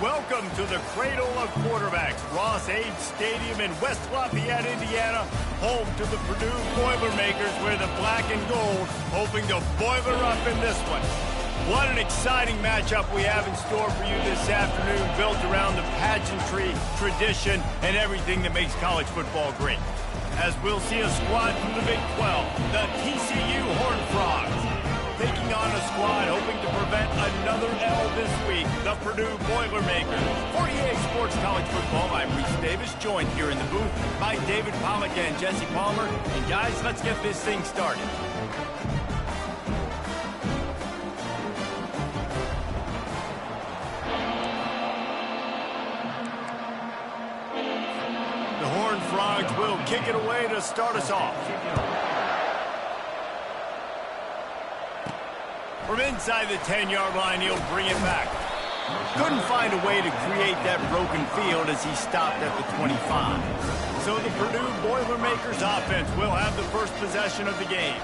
Welcome to the cradle of quarterbacks, Ross Age Stadium in West Lafayette, Indiana, home to the Purdue Boilermakers, where the black and gold hoping to boiler up in this one. What an exciting matchup we have in store for you this afternoon, built around the pageantry, tradition, and everything that makes college football great. As we'll see a squad from the Big 12, the TCU Horned Frogs, taking on a squad hoping to prevent another L this week, the Purdue Boilermakers. 48 Sports College Football, I'm Reese Davis, joined here in the booth by David Pollack and Jesse Palmer. And guys, let's get this thing started. The Horned Frogs will kick it away to start us off. From inside the 10-yard line, he'll bring it back. Couldn't find a way to create that broken field as he stopped at the 25. So the Purdue Boilermakers offense will have the first possession of the game.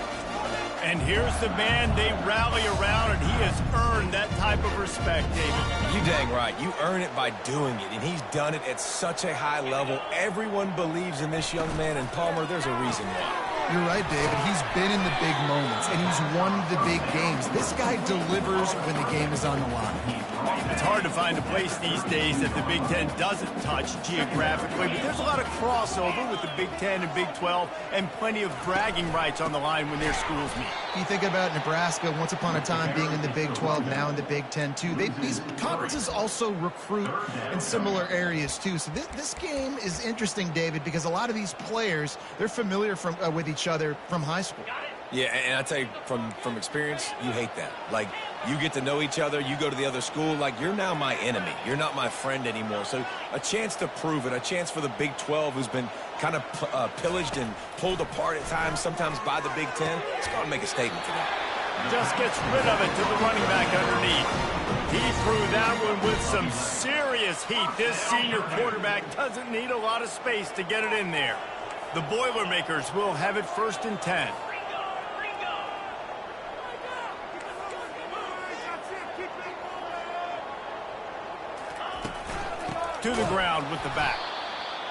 And here's the man they rally around, and he has earned that type of respect, David. You dang right. You earn it by doing it, and he's done it at such a high level. Everyone believes in this young man, and Palmer, there's a reason why. You're right, David. He's been in the big moments, and he's won the big games. This guy delivers when the game is on the line. It's hard to find a place these days that the Big Ten doesn't touch geographically, but there's a lot of crossover with the Big Ten and Big 12 and plenty of bragging rights on the line when their schools meet. You think about Nebraska once upon a time being in the Big 12, now in the Big 10 too. These conferences also recruit in similar areas too. So this game is interesting, David, because a lot of these players, they're familiar with each other from high school. Yeah, and I tell you, from experience, you hate that. Like, you get to know each other, you go to the other school, like, you're now my enemy. You're not my friend anymore. So a chance to prove it, a chance for the Big 12, who's been kind of pillaged and pulled apart at times, sometimes by the Big 10. It's going to make a statement today. Just gets rid of it to the running back underneath. He threw that one with some serious heat. This senior quarterback doesn't need a lot of space to get it in there. The Boilermakers will have it 1st and 10. To the ground with the back.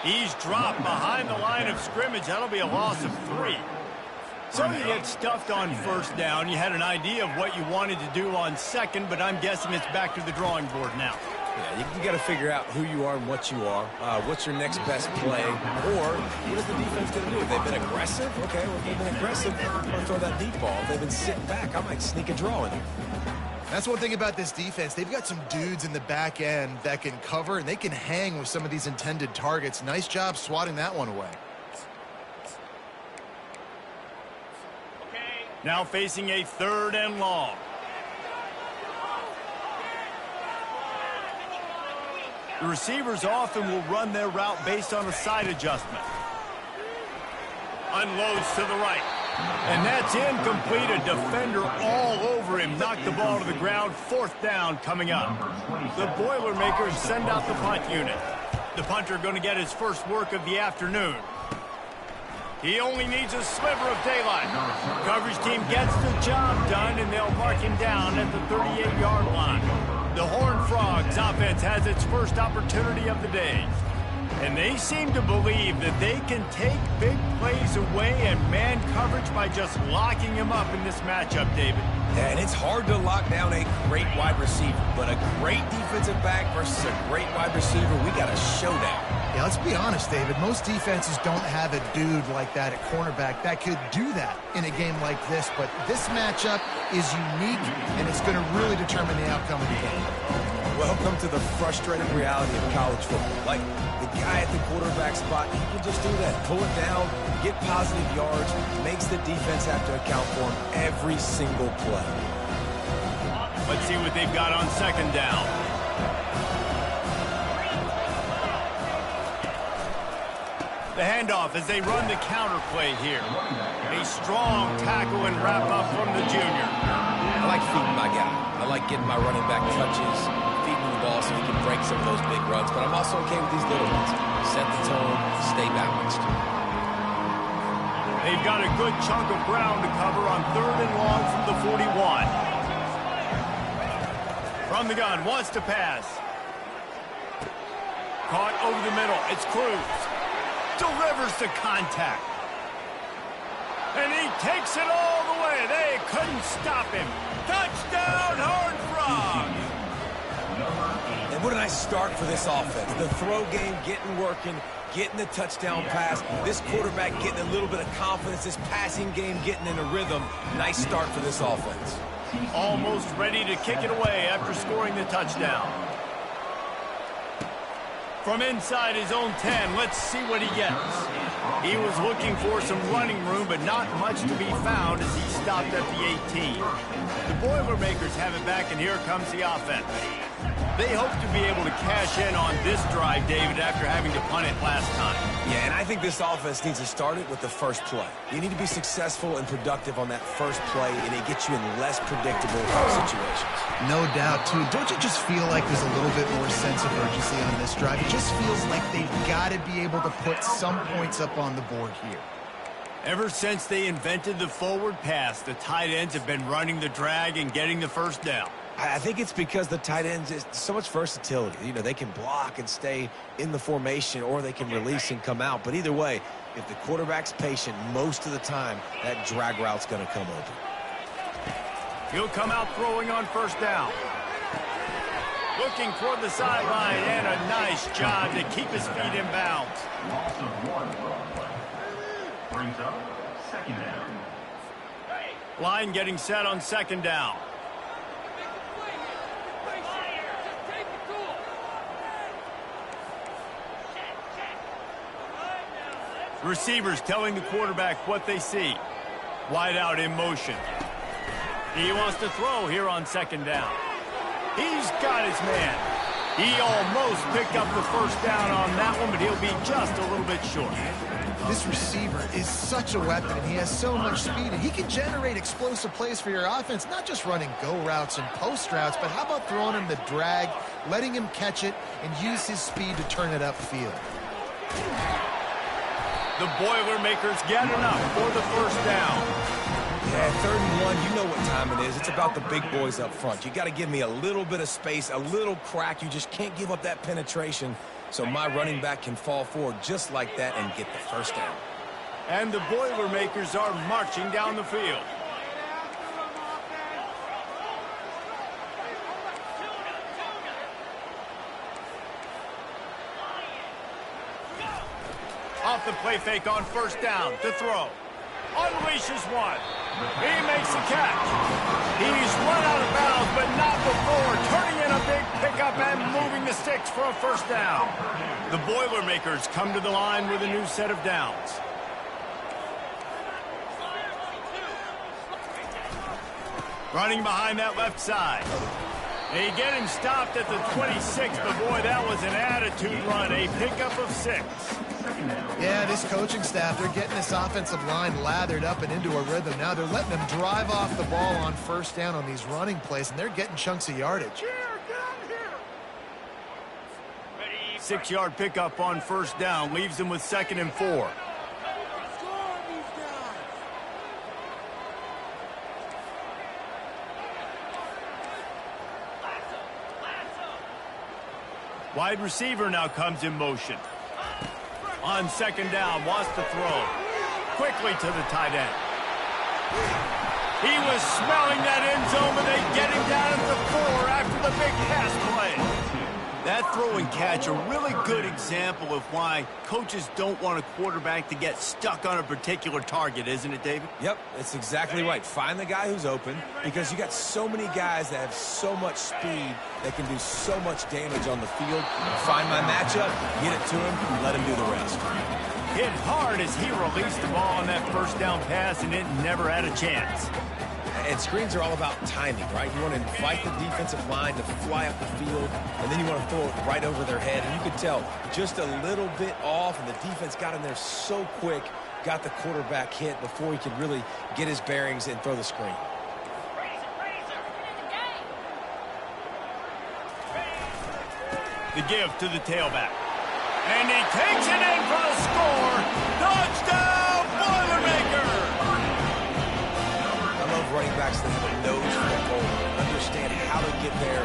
He's dropped behind the line of scrimmage. That'll be a loss of 3. So you get stuffed on 1st down. You had an idea of what you wanted to do on 2nd, but I'm guessing it's back to the drawing board now. Yeah, you got to figure out who you are and what you are. What's your next best play? Or what is the defense going to do? If they've been aggressive, okay, well, if they've been aggressive, I'm going to throw that deep ball. If they've been sitting back, I might sneak a draw in here. That's one thing about this defense. They've got some dudes in the back end that can cover, and they can hang with some of these intended targets. Nice job swatting that one away. Now facing a 3rd and long. The receivers often will run their route based on a side adjustment. Unloads to the right. And that's incomplete. A defender all over him. Knocked the ball to the ground. 4th down coming up. The Boilermakers send out the punt unit. The punter going to get his first work of the afternoon. He only needs a sliver of daylight. Coverage team gets the job done, and they'll mark him down at the 38-yard line. The Horned Frogs offense has its first opportunity of the day. And they seem to believe that they can take big plays away and man coverage by just locking him up in this matchup, David. Yeah, and it's hard to lock down a great wide receiver, but a great defensive back versus a great wide receiver, we got a showdown. Yeah, let's be honest, David. Most defenses don't have a dude like that at cornerback that could do that in a game like this, but this matchup is unique, and it's going to really determine the outcome of the game. Welcome to the frustrating reality of college football. Like, the guy at the quarterback spot, he can just do that. Pull it down, get positive yards, makes the defense have to account for him every single play. Let's see what they've got on 2nd down. The handoff as they run the counter play here. A strong tackle and wrap up from the junior. I like feeding my guy. I like getting my running back touches, feeding the ball so he can break some of those big runs, but I'm also okay with these little ones. Set the tone, stay balanced. They've got a good chunk of ground to cover on 3rd and long from the 41. From the gun, wants to pass. Caught over the middle. It's Cruz. Delivers the contact. And he takes it all the way. They couldn't stop him. Touchdown, Horned Frogs. And what a nice start for this offense. The throw game getting working, getting the touchdown pass. This quarterback getting a little bit of confidence. This passing game getting in a rhythm. Nice start for this offense. Almost ready to kick it away after scoring the touchdown. From inside his own 10, let's see what he gets. He was looking for some running room, but not much to be found as he stopped at the 18. The Boilermakers have it back, and here comes the offense. They hope to be able to cash in on this drive, David, after having to punt it last time. Yeah, and I think this offense needs to start it with the first play. You need to be successful and productive on that first play, and it gets you in less predictable situations. No doubt, too. Don't you just feel like there's a little bit more sense of urgency on this drive? It just feels like they've got to be able to put some points up on the board here. Ever since they invented the forward pass, the tight ends have been running the drag and getting the first down. I think it's because the tight ends is so much versatility. You know, they can block and stay in the formation, or they can release and come out. But either way, if the quarterback's patient most of the time, that drag route's going to come open. He'll come out throwing on first down. Looking toward the sideline, and a nice job to keep his feet in bounds. Brings up second down. Line getting set on second down. Receivers telling the quarterback what they see. Wide out in motion. He wants to throw here on second down. He's got his man. He almost picked up the first down on that one, but he'll be just a little bit short. This receiver is such a weapon, and he has so much speed, and he can generate explosive plays for your offense, not just running go routes and post routes, but how about throwing him the drag, letting him catch it, and use his speed to turn it upfield. The Boilermakers get enough for the first down. Yeah, 3rd and 1, you know what time it is. It's about the big boys up front. You got to give me a little bit of space, a little crack. You just can't give up that penetration, so my running back can fall forward just like that and get the first down. And the Boilermakers are marching down the field. Off the play fake on first down to throw. Unleashes one. He makes the catch. He's run out of bounds, but not before turning in a big pickup and moving the sticks for a first down. The Boilermakers come to the line with a new set of downs. Running behind that left side. They get him stopped at the 26, but boy, that was an attitude run. A pickup of 6. Yeah, this coaching staff, they're getting this offensive line lathered up and into a rhythm. Now they're letting them drive off the ball on first down on these running plays, and they're getting chunks of yardage. 6-yard pickup on first down leaves them with 2nd and 4. Wide receiver now comes in motion. On second down, wants to throw. Quickly to the tight end. He was smelling that end zone, but they get him down at the 4 after the big pass play. That throw and catch, a really good example of why coaches don't want a quarterback to get stuck on a particular target, isn't it, David? Yep, that's exactly right. Find the guy who's open, because you got so many guys that have so much speed that can do so much damage on the field. Find my matchup, get it to him, and let him do the rest. Hit hard as he released the ball on that first down pass, and it never had a chance. And screens are all about timing, right? You want to invite the defensive line to fly up the field, and then you want to throw it right over their head. And you could tell just a little bit off, and the defense got in there so quick, got the quarterback hit before he could really get his bearings and throw the screen. The give to the tailback. And he takes it in for the score. Touchdown, Boilermakers! I love running backs that have a nose for the goal, understand how to get there,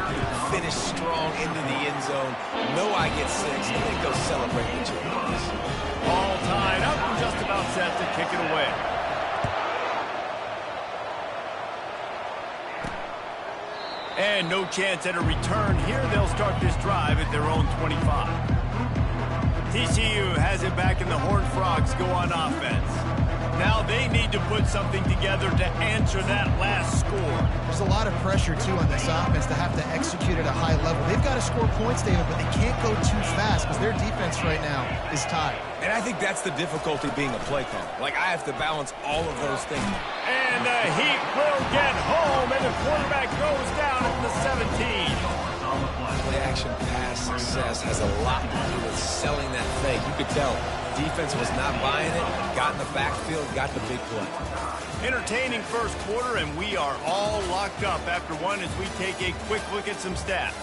finish strong into the end zone, know I get 6, and then go celebrate with your boys. All tied up and just about set to kick it away. And no chance at a return here. They'll start this drive at their own 25. TCU has it back and the Horned Frogs go on offense. Now they need to put something together to answer that last score. There's a lot of pressure, too, on this offense to have to execute at a high level. They've got to score points, David, but they can't go too fast because their defense right now is tied. And I think that's the difficulty being a play caller. Like, I have to balance all of those things. And the Heat will get home, and the quarterback goes down at the 17. Play-action pass success has a lot to do with selling that fake. You could tell defense was not buying it, got in the backfield, got the big play. Entertaining first quarter, and we are all locked up after one as we take a quick look at some stats.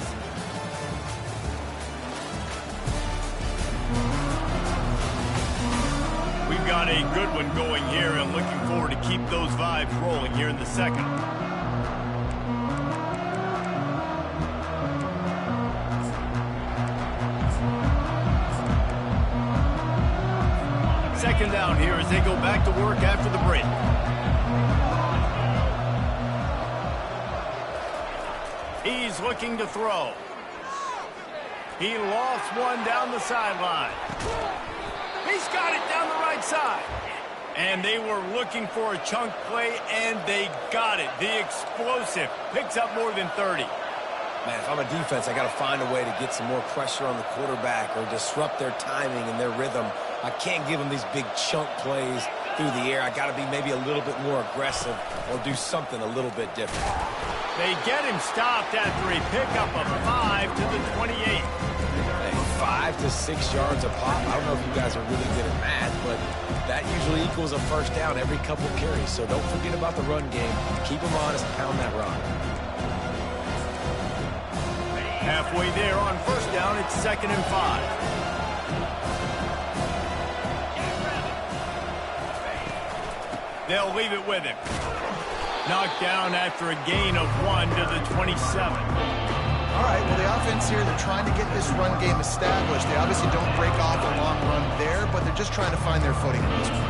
We've got a good one going here, and looking forward to keep those vibes rolling here in the second. Second down here as they go back to work after the break. He's looking to throw. He lost one down the sideline. He's got it down the right side. And they were looking for a chunk play, and they got it. The explosive picks up more than 30. Man, if I'm a defense, I got to find a way to get some more pressure on the quarterback or disrupt their timing and their rhythm. I can't give them these big chunk plays through the air. I got to be maybe a little bit more aggressive or do something a little bit different. They get him stopped after a pickup of 5 to the 28. Hey, 5 to 6 yards a pop. I don't know if you guys are really good at math, but that usually equals a first down every couple of carries. So don't forget about the run game. Keep them honest, pound that rock. Halfway there on first down, it's 2nd and 5. They'll leave it with him. Knocked down after a gain of 1 to the 27. All right, well, the offense here, they're trying to get this run game established. They obviously don't break off a long run there, but they're just trying to find their footing in this one.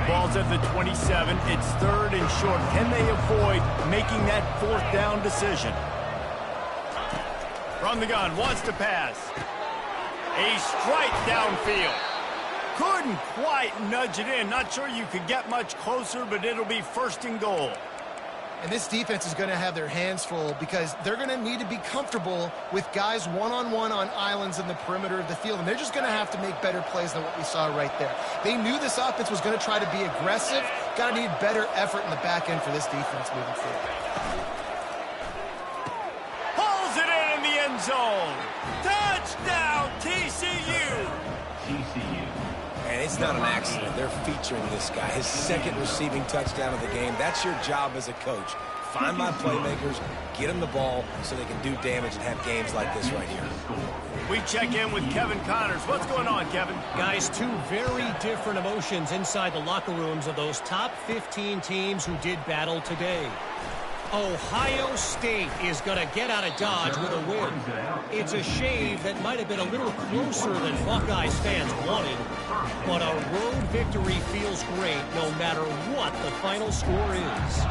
Ball's at the 27. It's 3rd and short. Can they avoid making that 4th down decision? From the gun, wants to pass. A strike downfield. Couldn't quite nudge it in. Not sure you could get much closer, but it'll be 1st and goal. And this defense is going to have their hands full because they're going to need to be comfortable with guys one-on-one on islands in the perimeter of the field. And they're just going to have to make better plays than what we saw right there. They knew this offense was going to try to be aggressive. Got to need better effort in the back end for this defense moving forward. Pulls it in the end zone. Touchdown, TCU. TCU. And it's not an accident. They're featuring this guy. His 2nd receiving touchdown of the game. That's your job as a coach. Find my playmakers, get them the ball so they can do damage and have games like this right here. We check in with Kevin Connors. What's going on, Kevin? Guys, 2 very different emotions inside the locker rooms of those top 15 teams who did battle today. Ohio State is going to get out of Dodge with a win. It's a shave that might have been a little closer than Buckeyes fans wanted, but a road victory feels great no matter what the final score is.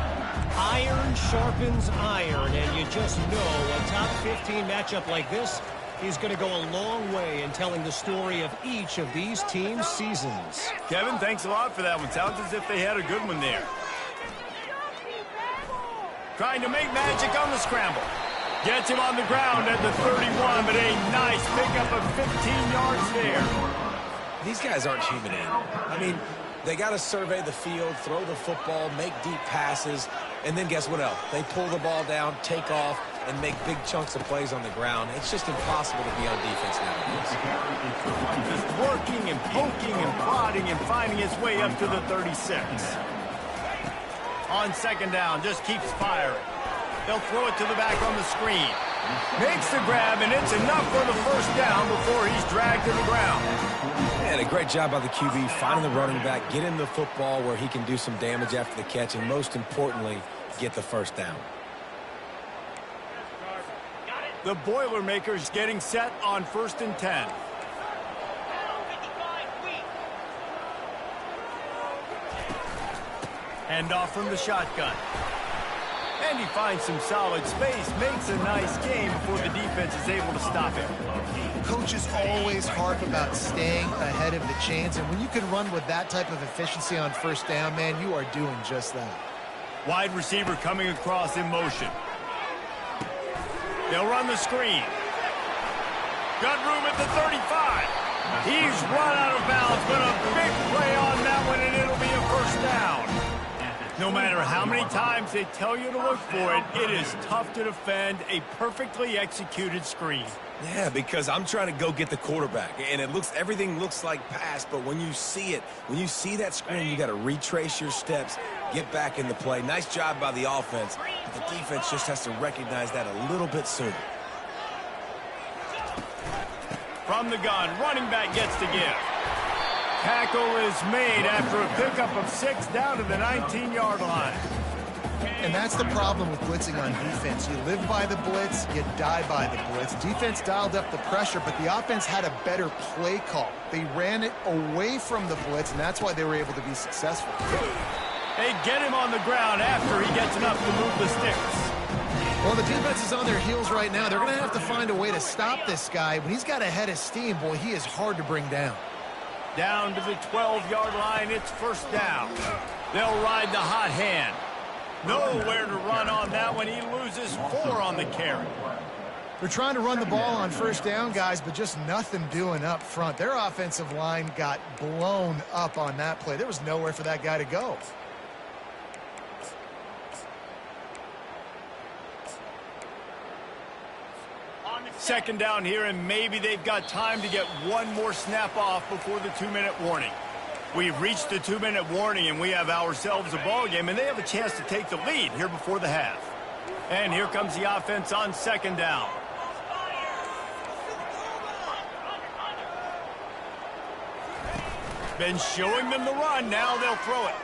Iron sharpens iron, and you just know a top 15 matchup like this is going to go a long way in telling the story of each of these teams' seasons. Kevin, thanks a lot for that one. Sounds as if they had a good one there. Trying to make magic on the scramble. Gets him on the ground at the 31, but a nice pickup of 15 yards there. These guys aren't human anymore. I mean, they got to survey the field, throw the football, make deep passes, and then guess what else? They pull the ball down, take off, and make big chunks of plays on the ground. It's just impossible to be on defense nowadays. Just working and poking and prodding and finding his way up to the 36. On 2nd down, just keeps firing. They'll throw it to the back on the screen. Makes the grab, and it's enough for the first down before he's dragged to the ground. And a great job by the QB finding the running back, getting the football where he can do some damage after the catch, and most importantly, get the first down. The Boilermakers getting set on 1st and 10. Hand off from the shotgun. And he finds some solid space, makes a nice game before the defense is able to stop him. Coaches always harp about staying ahead of the chains, and when you can run with that type of efficiency on 1st down, man, you are doing just that. Wide receiver coming across in motion. They'll run the screen. Got room at the 35. He's run out of bounds, but a big play on that one, and it'll be a first down. No matter how many times they tell you to look for it, it is tough to defend a perfectly executed screen. Yeah, because I'm trying to go get the quarterback, and everything looks like pass, but when you see it, when you see that screen, you got to retrace your steps, get back in the play. Nice job by the offense, but the defense just has to recognize that a little bit sooner. From the gun, running back gets to give. Tackle is made after a pickup of 6 down to the 19-yard line. And that's the problem with blitzing on defense. You live by the blitz, you die by the blitz. Defense dialed up the pressure, but the offense had a better play call. They ran it away from the blitz, and that's why they were able to be successful. They get him on the ground after he gets enough to move the sticks. Well, the defense is on their heels right now. They're going to have to find a way to stop this guy. When he's got a head of steam, boy, he is hard to bring down. Down to the 12-yard line, it's first down. They'll ride the hot hand. Nowhere to run on that one. He loses 4 on the carry. They're trying to run the ball on 1st down, guys, but just nothing doing up front. Their offensive line got blown up on that play. There was nowhere for that guy to go. Second down here, and maybe they've got time to get one more snap off before the 2-minute warning. We've reached the 2-minute warning, and we have ourselves a ball game, and they have a chance to take the lead here before the half. And here comes the offense on 2nd down. Been showing them the run. Now they'll throw it.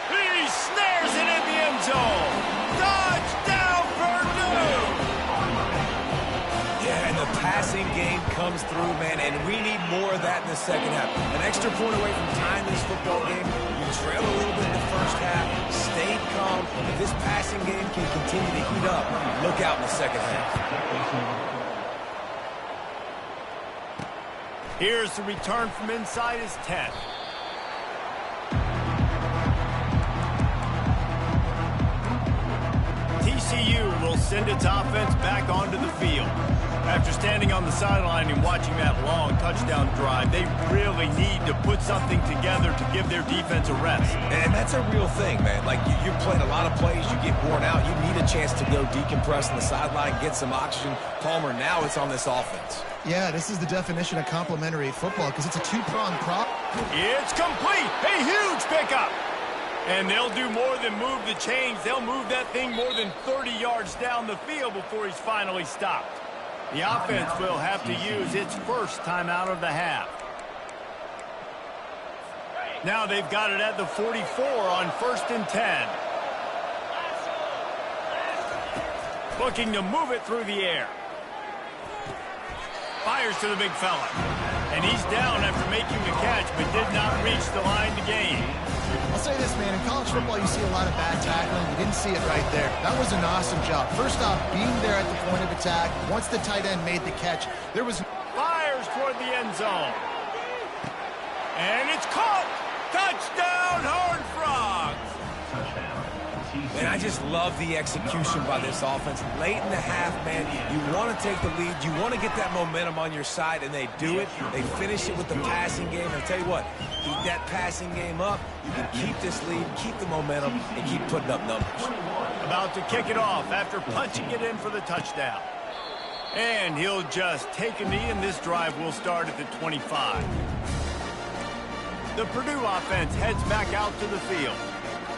He snares it in the end zone. Touchdown, Purdue! Yeah, and the passing game comes through, man, and we need more of that in the second half. An extra point away from tying this football game. You trail a little bit in the first half, stayed calm. If this passing game can continue to heat up, look out in the second half. Here's the return from inside his 10. TCU will send its offense back onto the field. After standing on the sideline and watching that long touchdown drive, they really need to put something together to give their defense a rest. And that's a real thing, man. Like, you've played a lot of plays, you get worn out, you need a chance to go decompress on the sideline, get some oxygen. Palmer, now it's on this offense. Yeah, this is the definition of complementary football because it's a two-pronged prop. It's complete. A huge pickup. And they'll do more than move the chains. They'll move that thing more than 30 yards down the field before he's finally stopped. The offense will have to use its first timeout of the half. Now they've got it at the 44 on 1st and 10. Looking to move it through the air. Fires to the big fella. And he's down after making the catch, but did not reach the line to gain. I'll say this, man. In college football, you see a lot of bad tackling. You didn't see it right there. That was an awesome job. First off, being there at the point of attack. Once the tight end made the catch, there was... Fires toward the end zone. And it's caught. Touchdown, Horned Frogs. And I just love the execution by this offense. Late in the half, man, you want to take the lead. You want to get that momentum on your side, and they do it. They finish it with the passing game. And I'll tell you what, keep that passing game up. You can keep this lead, keep the momentum, and keep putting up numbers. About to kick it off after punching it in for the touchdown. And he'll just take a knee, and this drive will start at the 25. The Purdue offense heads back out to the field.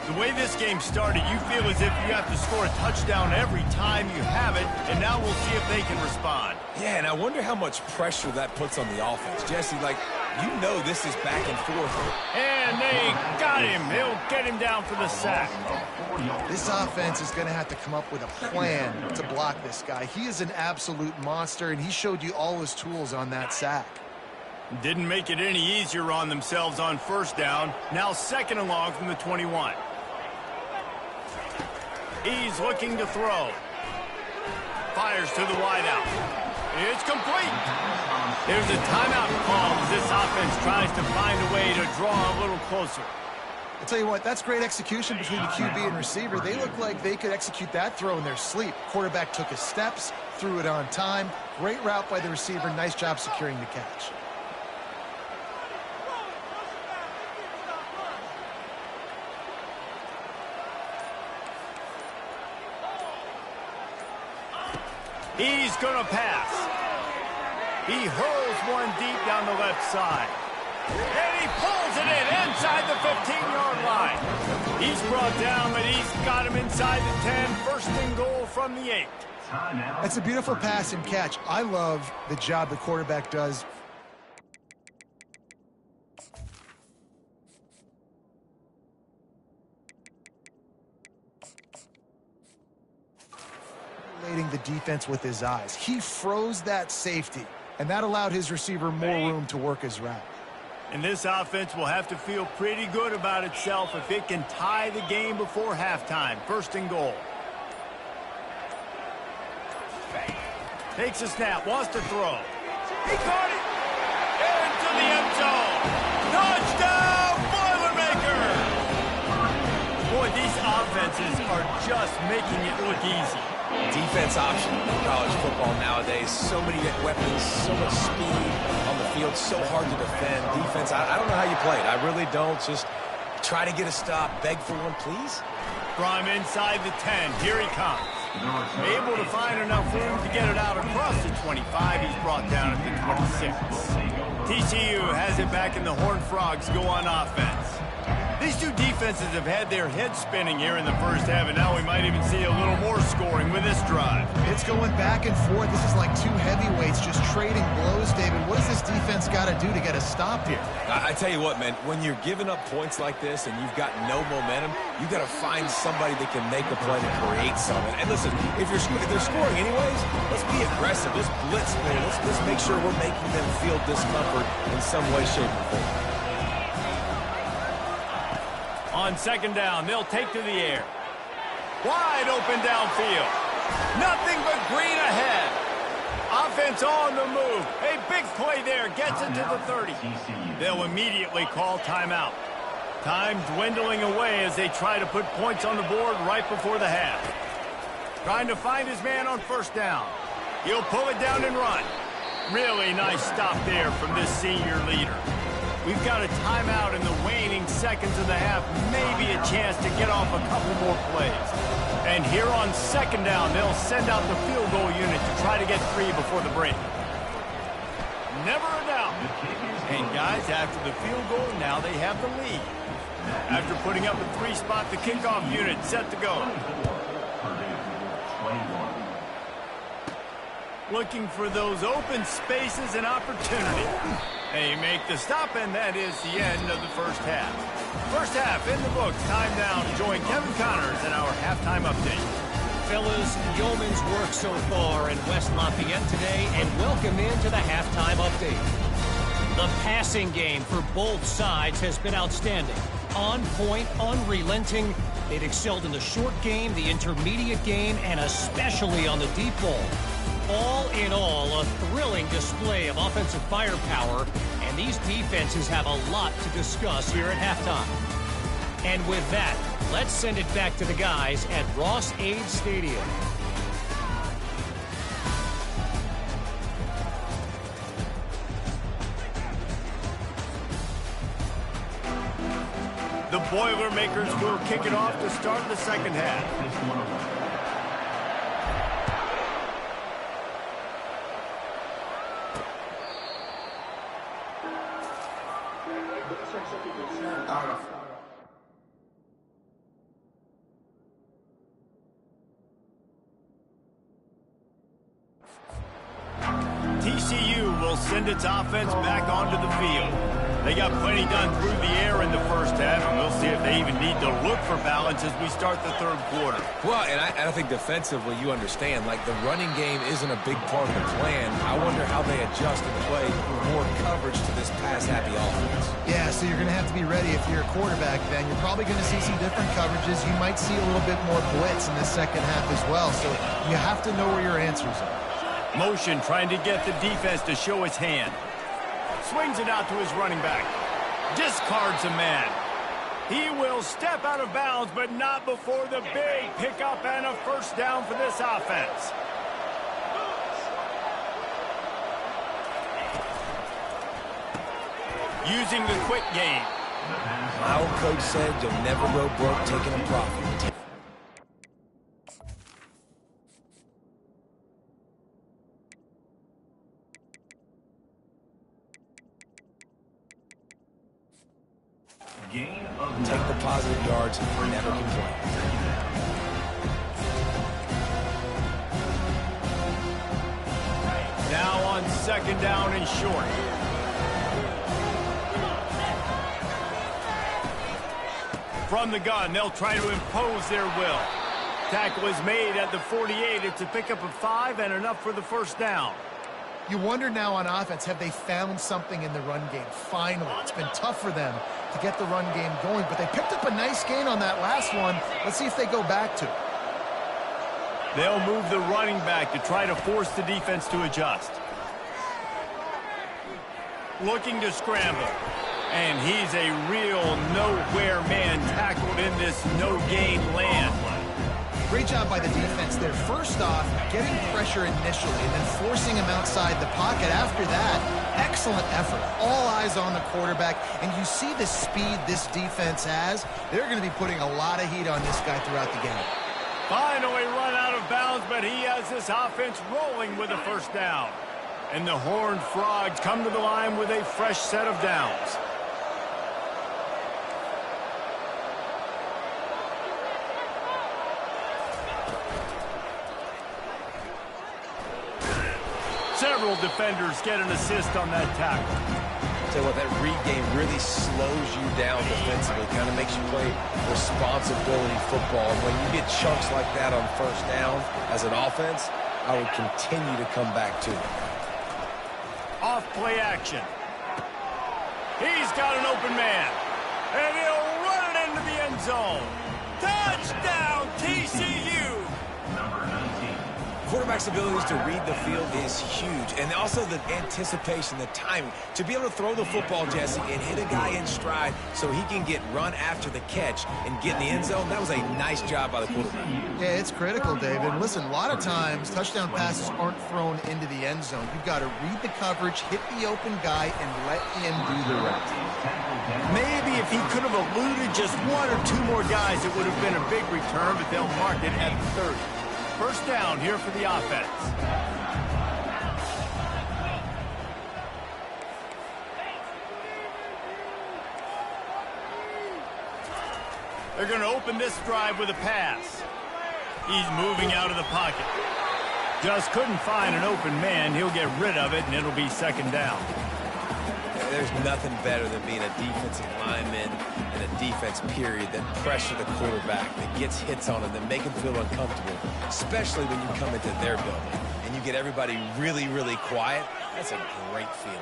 The way this game started, you feel as if you have to score a touchdown every time you have it, and now we'll see if they can respond. Yeah, and I wonder how much pressure that puts on the offense. Jesse, like, you know this is back and forth. And they got him. They'll get him down for the sack. This offense is going to have to come up with a plan to block this guy. He is an absolute monster, and he showed you all his tools on that sack. Didn't make it any easier on themselves on first down. Now second and long from the 21. He's looking to throw. Fires to the wideout. It's complete. There's a timeout call as this offense tries to find a way to draw a little closer. I'll tell you what, that's great execution between the QB and receiver. They look like they could execute that throw in their sleep. Quarterback took his steps, threw it on time. Great route by the receiver. Nice job securing the catch. He's going to pass. He hurls one deep down the left side. And he pulls it in inside the 15-yard line. He's brought down, but he's got him inside the 10. First and goal from the 8. That's a beautiful pass and catch. I love the job the quarterback does. The defense with his eyes. He froze that safety, and that allowed his receiver more room to work his route. And this offense will have to feel pretty good about itself if it can tie the game before halftime. First and goal. Takes a snap, wants to throw. He caught it! Into the end zone! Touchdown, Boilermaker! Boy, these offenses are just making it look easy. Defense option in college football nowadays. So many weapons, so much speed on the field, so hard to defend. Defense, I don't know how you play it. I really don't. Just try to get a stop. Beg for one, please. From inside the 10, here he comes. Able to find enough room to get it out across the 25. He's brought down at the 26. TCU has it back, and the Horned Frogs go on offense. These two defenses have had their heads spinning here in the first half, and now we might even see a little more scoring with this drive. It's going back and forth. This is like two heavyweights just trading blows, David. What does this defense got to do to get a stop here? I tell you what, man, when you're giving up points like this and you've got no momentum, you got to find somebody that can make a play to create something. And listen, if they're scoring anyways, let's be aggressive. Let's blitz, man. Let's make sure we're making them feel discomfort in some way, shape, or form. On second down, they'll take to the air. Wide open downfield. Nothing but green ahead. Offense on the move. A big play there. Gets into the 30. They'll immediately call timeout. Time dwindling away as they try to put points on the board right before the half. Trying to find his man on first down. He'll pull it down and run. Really nice stop there from this senior leader. We've got a timeout in the waning seconds of the half. Maybe a chance to get off a couple more plays. And here on second down, they'll send out the field goal unit to try to get 3 before the break. Never a doubt. And guys, after the field goal, now they have the lead. After putting up a 3-spot, the kickoff unit set to go. Looking for those open spaces and opportunity. They make the stop, and that is the end of the first half. First half in the books. Time now to join Kevin Connors in our halftime update. Fellas, yeoman's work so far in West Lafayette today, and welcome into the halftime update. The passing game for both sides has been outstanding. On point, unrelenting. They've excelled in the short game, the intermediate game, and especially on the deep ball. All in all, a thrilling display of offensive firepower, and these defenses have a lot to discuss here at halftime. And with that, let's send it back to the guys at Ross-Ade Stadium. The Boilermakers will kick it off to start the second half. send its offense back onto the field. They got plenty done through the air in the first half, and we'll see if they even need to look for balance as we start the third quarter. Well, and I think defensively you understand, like the running game isn't a big part of the plan. I wonder how they adjust and play more coverage to this pass-happy offense. Yeah, so you're going to have to be ready if you're a quarterback then. You're probably going to see some different coverages. You might see a little bit more blitz in the second half as well, so you have to know where your answers are. Motion trying to get the defense to show his hand. Swings it out to his running back. Discards a man. He will step out of bounds, but not before the big pickup and a first down for this offense. Using the quick game. My old coach said you'll never go broke taking a profit. Take the positive yards and never complain. Now on second down and short. From the gun, they'll try to impose their will. Tackle is made at the 48. It's a pickup of 5 and enough for the first down. You wonder now on offense, have they found something in the run game? Finally, it's been tough for them to get the run game going, but they picked up a nice gain on that last one. Let's see if they go back to it. They'll move the running back to try to force the defense to adjust. Looking to scramble. And he's a real nowhere man tackled in this no-gain land. Great job by the defense there. First off, getting pressure initially and then forcing him outside the pocket. After that, excellent effort. All eyes on the quarterback. And you see the speed this defense has. They're going to be putting a lot of heat on this guy throughout the game. Finally run out of bounds, but he has this offense rolling with a first down. And the Horned Frogs come to the line with a fresh set of downs. Several defenders get an assist on that tackle. Tell you what, that read game really slows you down defensively, kind of makes you play responsibility football. And when you get chunks like that on first down as an offense, I would continue to come back to it. Off play action. He's got an open man. And he'll run it into the end zone. Touchdown, TCU! Quarterback's abilities to read the field is huge, and also the anticipation, the timing. To be able to throw the football, Jesse, and hit a guy in stride so he can get run after the catch and get in the end zone, that was a nice job by the quarterback. Yeah, it's critical, David. Listen, a lot of times touchdown passes aren't thrown into the end zone. You've got to read the coverage, hit the open guy, and let him do the rest. Maybe if he could have eluded just 1 or 2 more guys, it would have been a big return, but they'll mark it at 30. First down here for the offense. They're going to open this drive with a pass. He's moving out of the pocket. Just couldn't find an open man. He'll get rid of it, and it'll be second down. There's nothing better than being a defensive lineman and a defense period that pressure the quarterback, that gets hits on him, that make him feel uncomfortable, especially when you come into their building and you get everybody really, really quiet. That's a great feeling.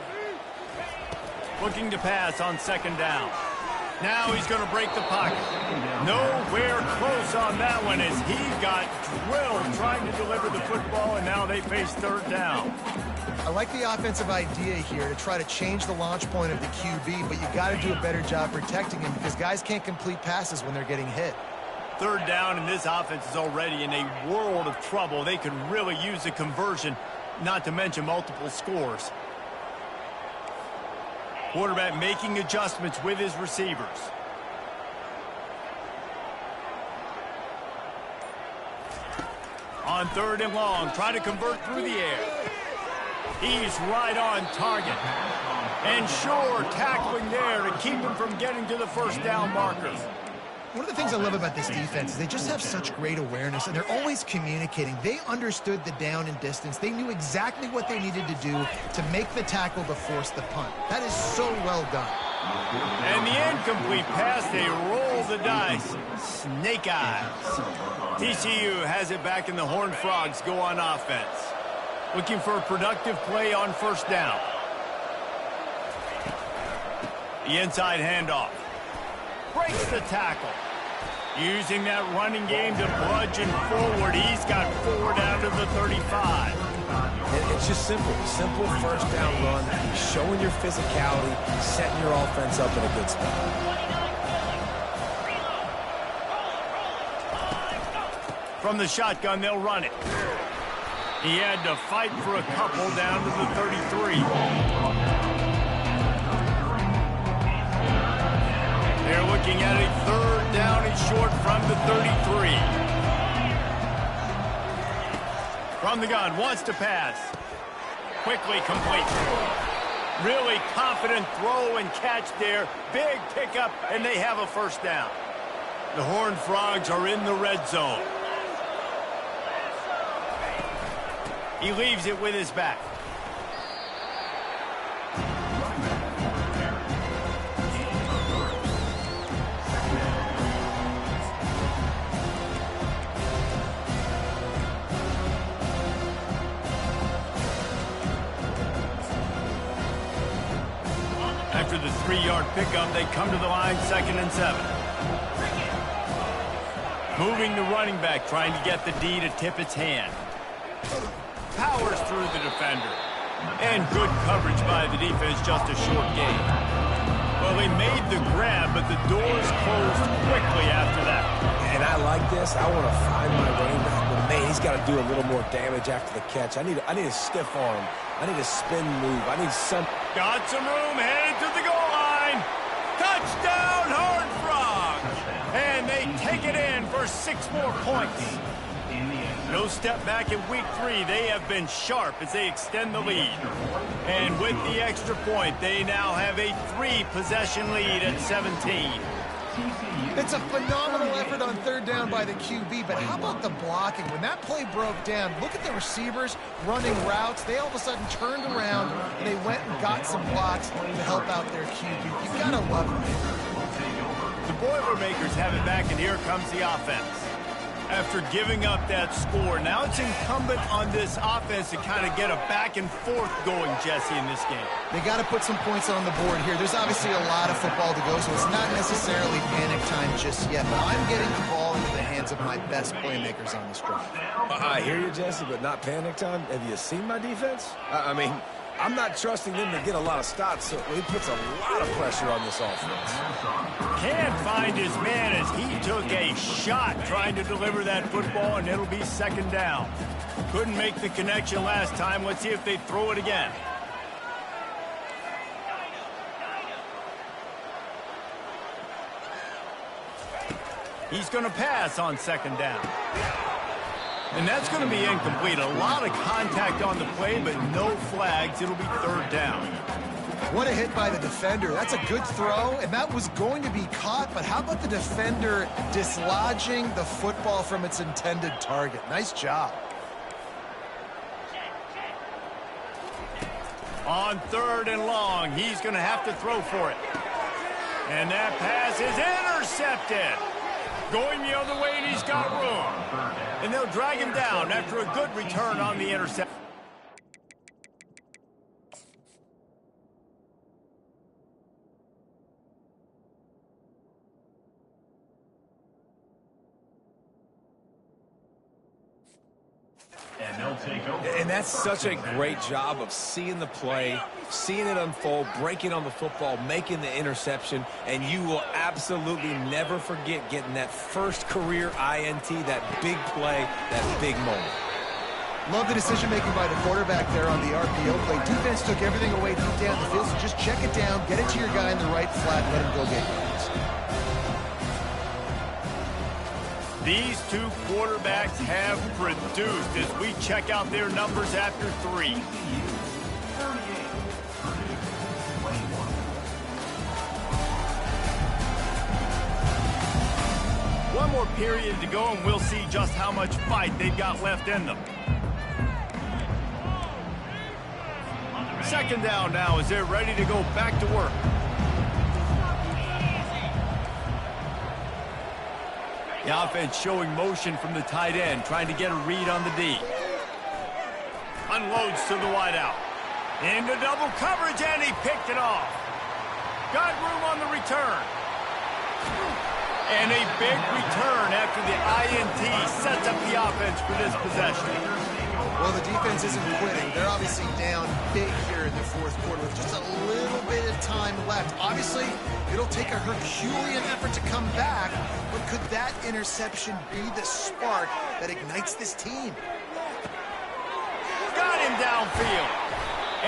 Looking to pass on second down. Now he's going to break the pocket. Nowhere close on that one as he got drilled trying to deliver the football, and now they face third down. I like the offensive idea here to try to change the launch point of the QB, but you got to do a better job protecting him because guys can't complete passes when they're getting hit. Third down, and this offense is already in a world of trouble. They could really use a conversion, not to mention multiple scores. Quarterback making adjustments with his receivers. On third and long, trying to convert through the air. He's right on target. And sure, tackling there to keep him from getting to the first down marker. One of the things I love about this defense is they just have such great awareness, and they're always communicating. They understood the down and distance. They knew exactly what they needed to do to make the tackle to force the punt. That is so well done. And the incomplete pass, they roll the dice. Snake eyes. TCU has it back, and the Horned Frogs go on offense. Looking for a productive play on first down. The inside handoff. Breaks the tackle. Using that running game to bludgeon forward. He's got 4 down to the 35. It's just simple. Simple first down run, showing your physicality, setting your offense up in a good spot. From the shotgun, they'll run it. He had to fight for a couple down to the 33. They're looking at a 3rd down and short from the 33. From the gun, wants to pass. Quickly complete. Really confident throw and catch there. Big pickup, and they have a first down. The Horned Frogs are in the red zone. He leaves it with his back. After the 3-yard pickup, they come to the line 2nd and 7. Moving the running back, trying to get the D to tip its hand. Powers through the defender. And good coverage by the defense, just a short gain. Well, they made the grab, but the doors closed quickly after that. And I like this. I want to find my running back, but man, he's got to do a little more damage after the catch. I need a stiff arm. I need a spin move. I need some. Got some room, headed to the goal line. Touchdown, Horned Frogs. And they take it in for 6 more points. No step back in week 3. They have been sharp as they extend the lead. And with the extra point, they now have a 3-possession lead at 17. It's a phenomenal effort on 3rd down by the QB, but how about the blocking? When that play broke down, look at the receivers running routes. They all of a sudden turned around, and they went and got some blocks to help out their QB. You've got to love it. The Boilermakers have it back, and here comes the offense. After giving up that score, now it's incumbent on this offense to kind of get a back and forth going, Jesse, in this game. They got to put some points on the board here. There's obviously a lot of football to go, so it's not necessarily panic time just yet, but I'm getting the ball into the hands of my best playmakers on this drive. I hear you, Jesse, but not panic time. Have you seen my defense? I mean, I'm not trusting them to get a lot of stops, so he puts a lot of pressure on this offense. Can't find his man as he took a shot trying to deliver that football, and it'll be 2nd down. Couldn't make the connection last time. Let's see if they throw it again. He's going to pass on 2nd down. And that's going to be incomplete. A lot of contact on the play, but no flags. It'll be 3rd down. What a hit by the defender. That's a good throw, and that was going to be caught, but how about the defender dislodging the football from its intended target? Nice job. On 3rd and long, he's going to have to throw for it. And that pass is intercepted. Going the other way, and he's got room. And they'll drag him down after a good return on the interception. And that's such a great job of seeing the play, seeing it unfold, breaking on the football, making the interception, and you will absolutely never forget getting that first career INT, that big play, that big moment. Love the decision-making by the quarterback there on the RPO play. Defense took everything away deep down the field, so just check it down, get it to your guy in the right flat, let him go get yards. These two quarterbacks have produced as we check out their numbers after 3. one more period to go, and we'll see just how much fight they've got left in them. Second down now as they're ready to go back to work. The offense showing motion from the tight end, trying to get a read on the D. Unloads to the wideout. Into double coverage, and he picked it off. Got room on the return. And a big return after the INT sets up the offense for this possession. Well, the defense isn't quitting. They're obviously down big here in the fourth quarter with just a little bit of time left. Obviously, it'll take a Herculean effort to come back, but could that interception be the spark that ignites this team? Got him downfield.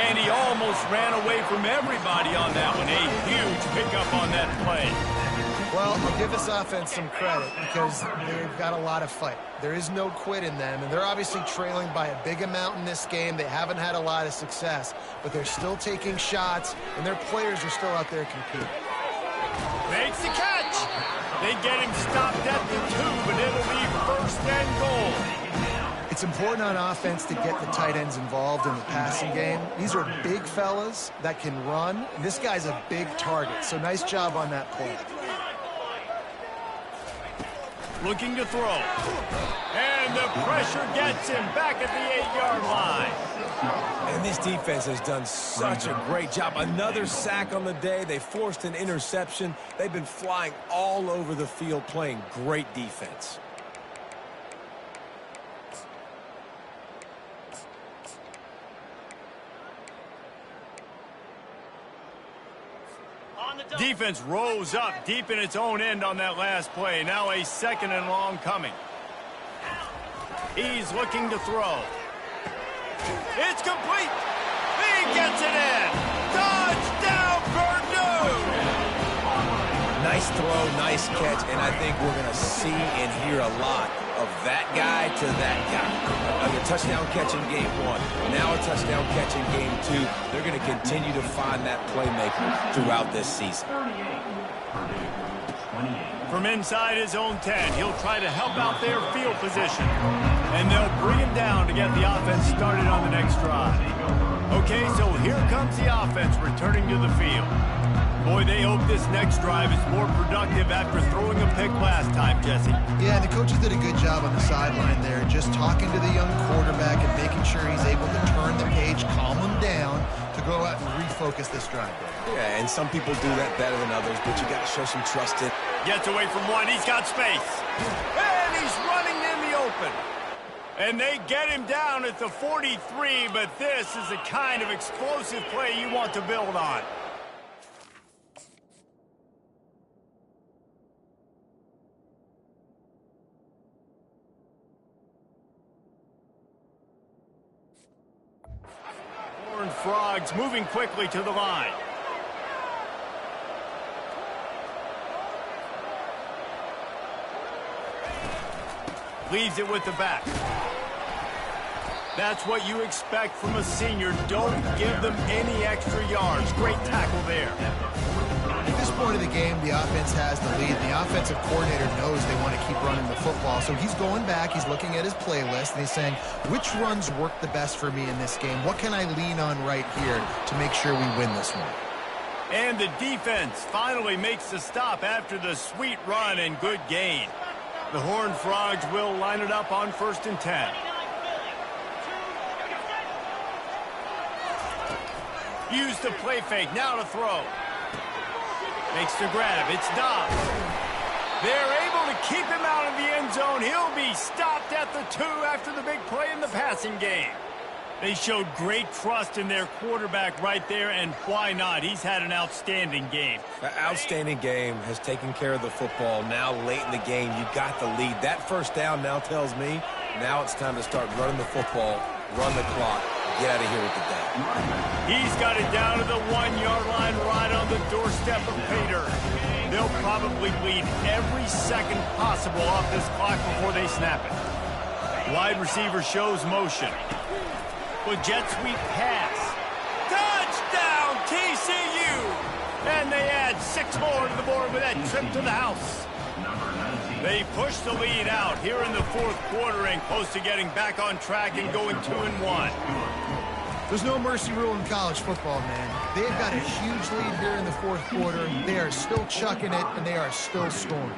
And he almost ran away from everybody on that one. A huge pickup on that play. Well, I'll give this offense some credit because they've got a lot of fight. There is no quit in them, and they're obviously trailing by a big amount in this game. They haven't had a lot of success, but they're still taking shots, and their players are still out there competing. Makes the catch. They get him stopped at the 2, but it'll be first and goal. It's important on offense to get the tight ends involved in the passing game. These are big fellas that can run. This guy's a big target, so nice job on that play. Looking to throw. And the pressure gets him back at the 8-yard line. And this defense has done such a great job. Another sack on the day. They forced an interception. They've been flying all over the field playing great defense. Defense rose up deep in its own end on that last play. Now a second and long coming. He's looking to throw. It's complete. He gets it in. Touchdown, Purdue! Nice throw, nice catch, and I think we're going to see and hear a lot of that guy to that guy. A touchdown catch in game 1. Now a touchdown catch in game 2. They're going to continue to find that playmaker throughout this season. From inside his own 10, he'll try to help out their field position. And they'll bring him down to get the offense started on the next drive. Okay, so here comes the offense returning to the field. Boy, they hope this next drive is more productive after throwing a pick last time, Jesse. Yeah, the coaches did a good job on the sideline there, just talking to the young quarterback and making sure he's able to turn the page, calm him down, to go out and refocus this drive. Yeah, and some people do that better than others, but you got to show some trust in. Gets away from one. He's got space. And he's running in the open. And they get him down at the 43, but this is the kind of explosive play you want to build on. Frogs moving quickly to the line. Leaves it with the back. That's what you expect from a senior. Don't give them any extra yards. Great tackle there. At this point of the game, the offense has the lead. The offensive coordinator knows they want to keep running the football. So he's going back, he's looking at his playlist, and he's saying, which runs work the best for me in this game? What can I lean on right here to make sure we win this one? And the defense finally makes the stop after the sweet run and good gain. The Horned Frogs will line it up on 1st and 10. Use the play fake, now to throw. Makes the grab, it's Dobbs. They're able to keep him out of the end zone. He'll be stopped at the 2 after the big play in the passing game. They showed great trust in their quarterback right there, and why not? He's had an outstanding game. An outstanding game, has taken care of the football. Now late in the game, you got the lead. That first down now tells me now it's time to start running the football, run the clock, get out of here with the day. He's got it down to the 1-yard line right on the doorstep of Pater. They'll probably bleed every second possible off this clock before they snap it. Wide receiver shows motion. With jet sweep pass. Touchdown, TCU! And they add 6 more to the board with that trip to the house. Number 19. They push the lead out here in the fourth quarter and close to getting back on track and going 2-1. There's no mercy rule in college football, man. They've got a huge lead here in the fourth quarter. They are still chucking it, and they are still scoring.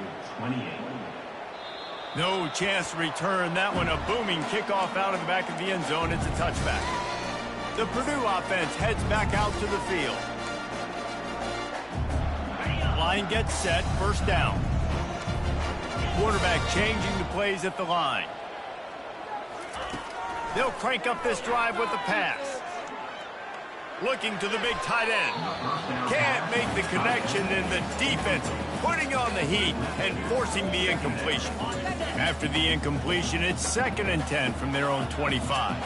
No chance to return that one. A booming kickoff out of the back of the end zone. It's a touchback. The Purdue offense heads back out to the field. Line gets set. First down. Quarterback changing the plays at the line. They'll crank up this drive with the pass. Looking to the big tight end. Can't make the connection, and the defense putting on the heat and forcing the incompletion. After the incompletion, it's 2nd and 10 from their own 25.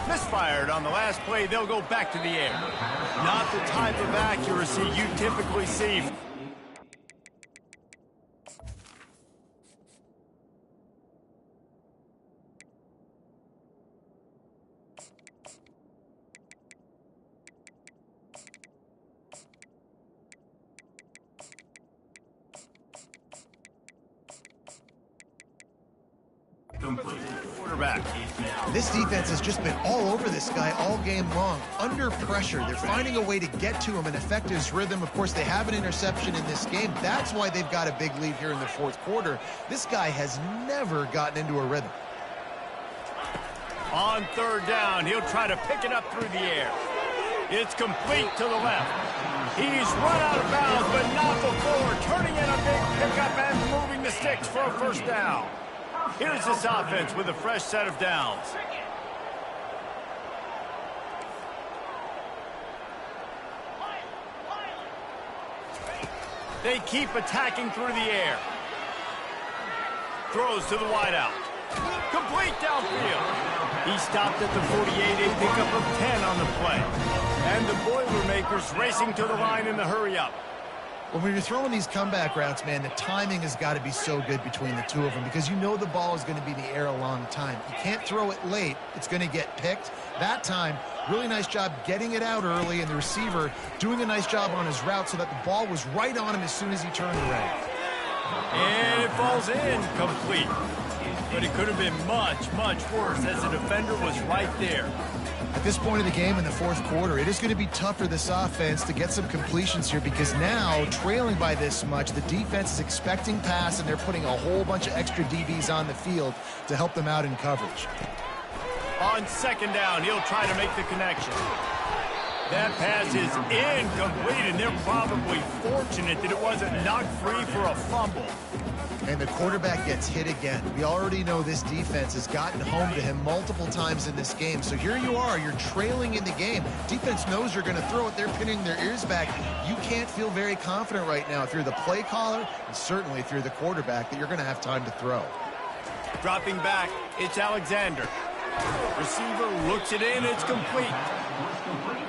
Misfired on the last play. They'll go back to the air. Not the type of accuracy you typically see. Quarterback. This defense has just been all over this guy all game long. Under pressure. They're finding a way to get to him and affect his rhythm. Of course, they have an interception in this game. That's why they've got a big lead here in the fourth quarter. This guy has never gotten into a rhythm. On 3rd down, he'll try to pick it up through the air. It's complete to the left. He's run out of bounds, but not before turning in a big pickup and moving the sticks for a first down. Here's this offense with a fresh set of downs. They keep attacking through the air. Throws to the wideout. Complete downfield. He stopped at the 48, a pickup of 10 on the play. And the Boilermakers racing to the line in the hurry-up. Well, when you're throwing these comeback routes, man, the timing has got to be so good between the two of them because you know the ball is going to be in the air a long time. You can't throw it late. It's going to get picked. That time, really nice job getting it out early, and the receiver doing a nice job on his route so that the ball was right on him as soon as he turned around. And it falls in complete. But it could have been much, much worse as the defender was right there. At this point of the game in the fourth quarter, it is going to be tough for this offense to get some completions here because now, trailing by this much, the defense is expecting pass, and they're putting a whole bunch of extra DBs on the field to help them out in coverage. On 2nd down, he'll try to make the connection. That pass is incomplete, and they're probably fortunate that it wasn't knocked free for a fumble. And the quarterback gets hit again. We already know this defense has gotten home to him multiple times in this game. So here you are, you're trailing in the game. Defense knows you're going to throw it. They're pinning their ears back. You can't feel very confident right now if you're the play caller, and certainly if you're the quarterback, that you're going to have time to throw. Dropping back, it's Alexander. Receiver looks it in, it's complete.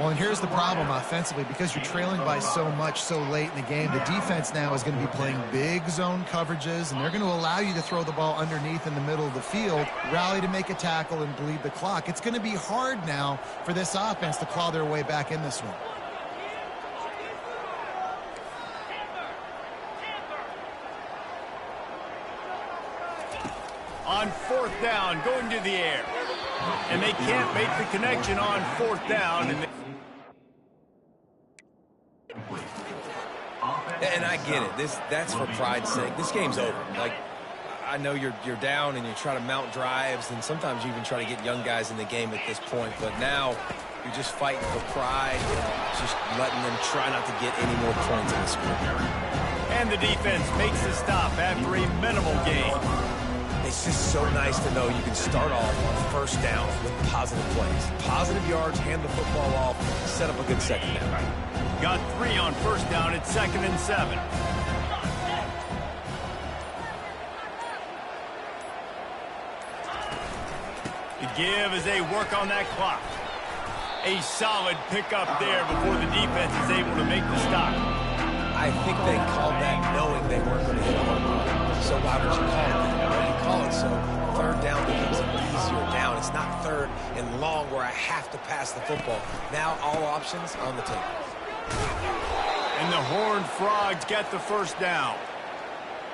Well, and here's the problem offensively. Because you're trailing by so much so late in the game, the defense now is going to be playing big zone coverages, and they're going to allow you to throw the ball underneath in the middle of the field, rally to make a tackle, and bleed the clock. It's going to be hard now for this offense to claw their way back in this one. On 4th down, going to the air. And they can't make the connection on 4th down. And I get it. That's for pride's sake. This game's over. Like, I know you're down and you try to mount drives, and sometimes you even try to get young guys in the game at this point. But now you're just fighting for pride, just letting them try not to get any more points in this quarter. And the defense makes the stop after a minimal gain. It's just so nice to know you can start off on first down with positive plays. Positive yards, hand the football off, set up a good second down. Got 3 on first down at 2nd and 7. The give as they work on that clock. A solid pickup there before the defense is able to make the stop. I think they called that knowing they weren't going to hit a home run. So why would you call it that? Well, you call it so 3rd down becomes an easier down. It's not 3rd and long where I have to pass the football. Now all options on the table. And the Horned Frogs get the first down.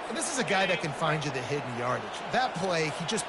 And this is a guy that can find you the hidden yardage. That play, he just